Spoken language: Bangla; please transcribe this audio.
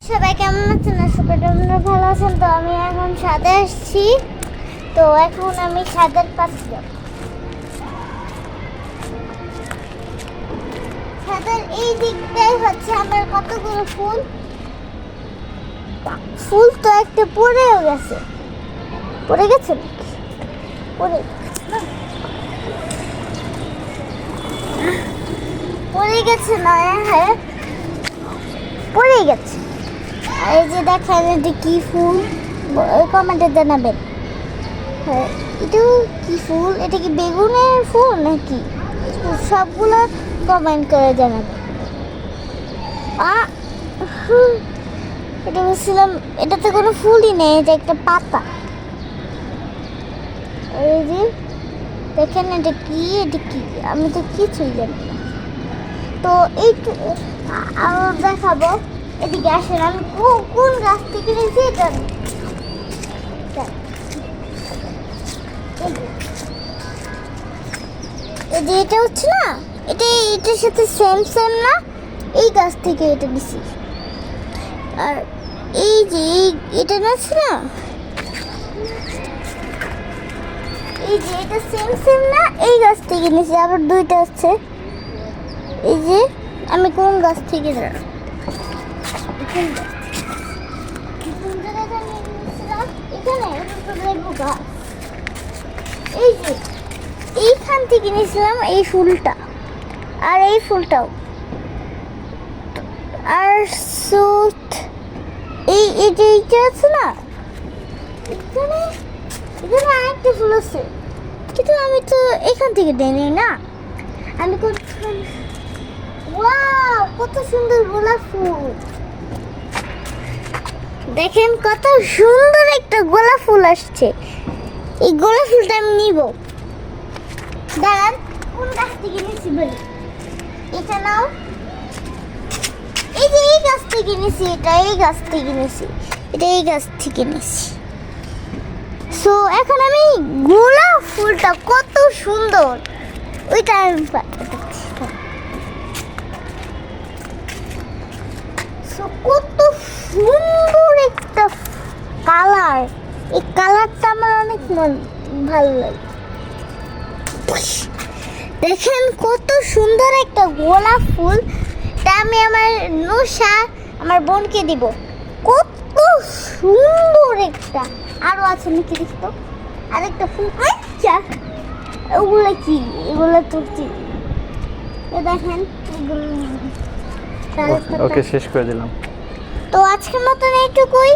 সবাই কেমন আছেন? আশা করি আপনারা ভালো আছেন। তো আমি এখন ছাদে আসছি। তো এখন আমি ছাদের পাশে যাব। ছাদের এই দিকটাই হচ্ছে আমার কতগুলো ফুল। ফুল তো একটা পড়েও গেছে। পড়ে গেছে নাকি? পড়ে গেছে না? হ্যাঁ, পড়ে গেছে। এই যে দেখেন এটা কি ফুল, কমেন্টে জানাবেন। হ্যাঁ, এটা কি ফুল? এটা কি বেগুনের ফুল নাকি? সবগুলো কমেন্ট করে জানাবেন। এটা বলছিলাম, এটাতে কোনো ফুলই নেই, এটা একটা পাতা। এই যে দেখেন এটা কি, আমি তো কিছুই জানি না। তো এইটু আরো দেখাবো। এদিকে আসেন, আমি কোন গাছ থেকে নিয়েছি এটা এই যে এটা হচ্ছে না, এটার সাথে সেম না, এই গাছ থেকে এটা নিছি। আর এই যে এটা আছে না, এই যে এটা সেম না, এই গাছ থেকে নিছি। আবার দুইটা আছে। এই যে আমি কোন গাছ থেকে জানি, এই যে এইখান থেকে নিয়েছিলাম এই ফুলটা, আর এই ফুলটাও। আর এইটা আছে না, এখানে আরেকটা ফুল আছে, কিন্তু আমি তো এখান থেকে দেনি না। আমি ওয়াও, কত সুন্দর গোলাপ ফুল! দেখেন কত সুন্দর একটা গোলাপ ফুল আসছে। এই গোলাপ ফুলটা আমি নিব। দাঁড়ান, কোন গাছ থেকে নিয়েছি বলি। এটা নাও। এই যে এই গাছ থেকে নিয়েছি, এই গাছ থেকে নিয়েছি। সো এখন আমি গোলাপ ফুলটা কত সুন্দর, ওইটা আমি পাঠাচ্ছি। কত সুন্দর একটা কালার, এই কালারটা আমার অনেক ভালো লাগে। দেখেন কত সুন্দর একটা গোলাপ ফুল। তা আমি আমার বোনকে দিব। কত সুন্দর একটা, আরো আছে নাকি দেখতো, আরেকটা ফুল। আচ্ছা, ওগুলো কি? এগুলো তো দেখেন, এগুলো ওকে শেষ করে দিলাম। তো আজকের মতন এইটুকুই।